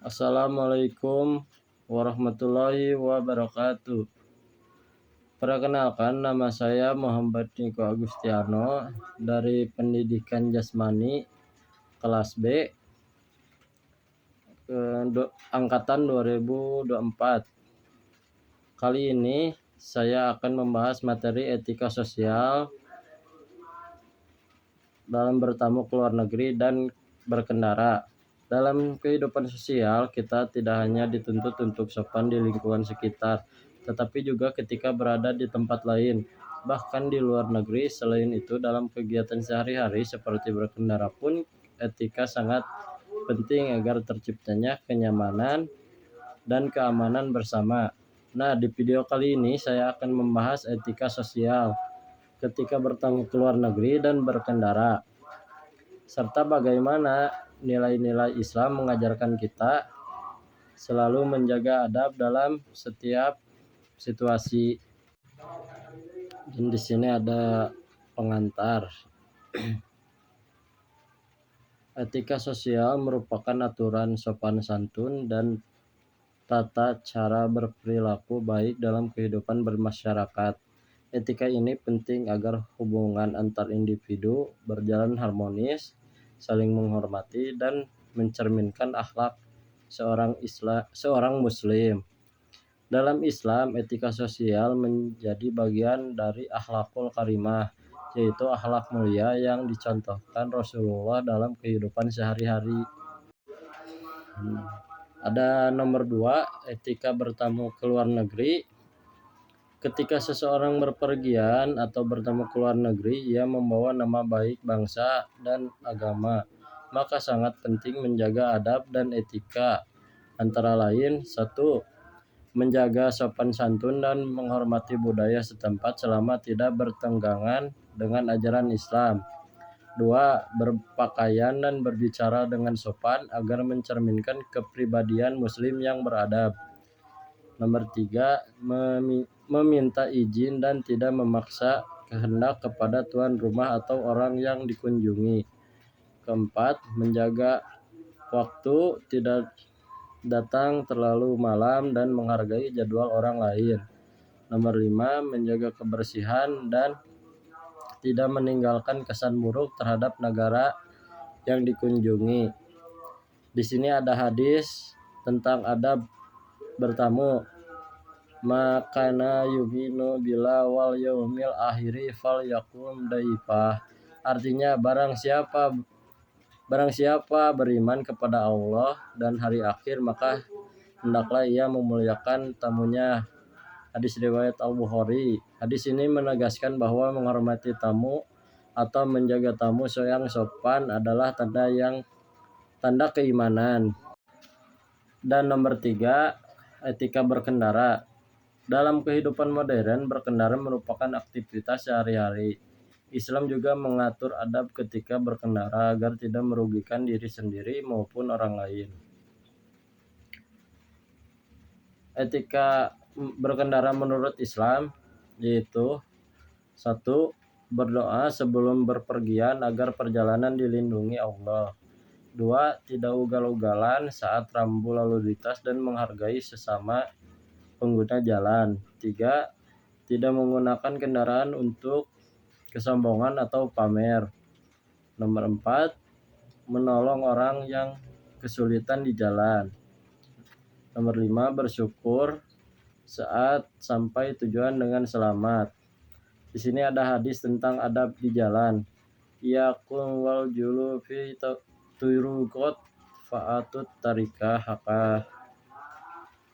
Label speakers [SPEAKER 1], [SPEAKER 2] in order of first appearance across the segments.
[SPEAKER 1] Assalamualaikum warahmatullahi wabarakatuh. Perkenalkan, nama saya Muhammad Niko Agustiano dari Pendidikan Jasmani kelas B, angkatan 2024. Kali ini saya akan membahas materi etika sosial dalam bertamu ke luar negeri dan berkendara. Dalam kehidupan sosial, kita tidak hanya dituntut untuk sopan di lingkungan sekitar, tetapi juga ketika berada di tempat lain, bahkan di luar negeri. Selain itu, dalam kegiatan sehari-hari seperti berkendara pun, etika sangat penting agar terciptanya kenyamanan dan keamanan bersama. Nah, di video kali ini saya akan membahas etika sosial ketika bertamu ke luar negeri dan berkendara, serta bagaimana nilai-nilai Islam mengajarkan kita selalu menjaga adab dalam setiap situasi. Dan di sini ada pengantar. Etika sosial merupakan aturan sopan santun dan tata cara berperilaku baik dalam kehidupan bermasyarakat. Etika ini penting agar hubungan antar individu berjalan harmonis, saling menghormati, dan mencerminkan akhlak seorang muslim. Dalam Islam, etika sosial menjadi bagian dari akhlakul karimah, yaitu akhlak mulia yang dicontohkan Rasulullah dalam kehidupan sehari-hari. Ada nomor 2, etika bertamu ke luar negeri. Ketika seseorang berpergian atau bertemu ke luar negeri, ia membawa nama baik bangsa dan agama. Maka sangat penting menjaga adab dan etika. Antara lain, 1. Menjaga sopan santun dan menghormati budaya setempat selama tidak bertenggangan dengan ajaran Islam. 2. Berpakaian dan berbicara dengan sopan agar mencerminkan kepribadian muslim yang beradab. Nomor 3. Meminta izin dan tidak memaksa kehendak kepada tuan rumah atau orang yang dikunjungi. 4. Menjaga waktu, tidak datang terlalu malam dan menghargai jadwal orang lain. Nomor 5. Menjaga kebersihan dan tidak meninggalkan kesan buruk terhadap negara yang dikunjungi. Di sini ada hadis tentang adab bertamu. Makana yuminu bila wal yaumil akhiri fal yakum daifah. Artinya barang siapa beriman kepada Allah dan hari akhir, maka hendaklah ia memuliakan tamunya. Hadis riwayat Al-Bukhari. Hadis ini menegaskan bahwa menghormati tamu atau menjaga tamu yang sopan adalah tanda keimanan. Dan nomor 3, etika berkendara. Dalam kehidupan modern, berkendara merupakan aktivitas sehari-hari. Islam juga mengatur adab ketika berkendara agar tidak merugikan diri sendiri maupun orang lain. Etika berkendara menurut Islam yaitu 1. Berdoa sebelum berpergian agar perjalanan dilindungi Allah. 2. Tidak ugal-ugalan saat rambu lalu lintas dan menghargai sesama pengguna jalan. 3. Tidak menggunakan kendaraan untuk kesombongan atau pamer. Nomor 4. Menolong orang yang kesulitan di jalan. Nomor 5. Bersyukur saat sampai tujuan dengan selamat. Di sini ada hadis tentang adab di jalan. Iyakum wal julu fi turuqat fa'atut tarikah haqah.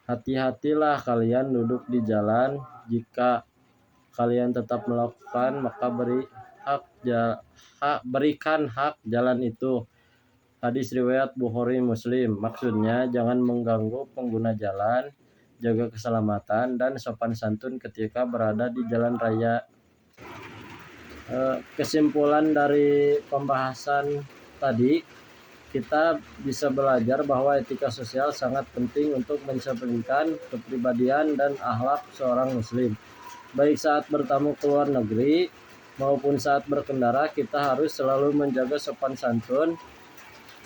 [SPEAKER 1] Hati-hatilah kalian duduk di jalan. Jika kalian tetap melakukan, maka berikan hak jalan itu. Hadis riwayat Bukhari Muslim. Maksudnya jangan mengganggu pengguna jalan, jaga keselamatan dan sopan santun ketika berada di jalan raya. Kesimpulan dari pembahasan tadi, kita bisa belajar bahwa etika sosial sangat penting untuk mencerminkan kepribadian dan akhlak seorang muslim. Baik saat bertamu ke luar negeri maupun saat berkendara, kita harus selalu menjaga sopan santun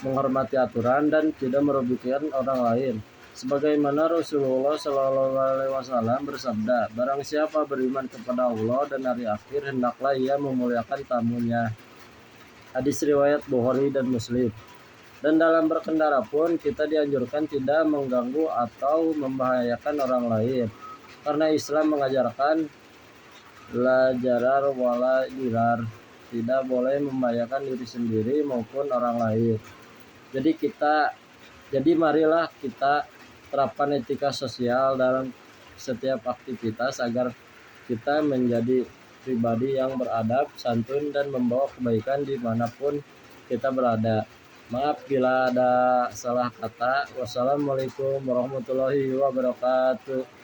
[SPEAKER 1] menghormati aturan, dan tidak merugikan orang lain. Sebagaimana Rasulullah Shallallahu Alaihi Wasallam bersabda, barang siapa beriman kepada Allah dan hari akhir, hendaklah ia memuliakan tamunya. Hadis riwayat Bukhari dan Muslim. Dan dalam berkendara pun kita dianjurkan tidak mengganggu atau membahayakan orang lain, karena Islam mengajarkan la jarar wala dirar, tidak boleh membahayakan diri sendiri maupun orang lain. Jadi marilah kita terapkan etika sosial dalam setiap aktivitas agar kita menjadi pribadi yang beradab, santun, dan membawa kebaikan dimanapun kita berada. Maaf bila ada salah kata. Wassalamualaikum warahmatullahi wabarakatuh.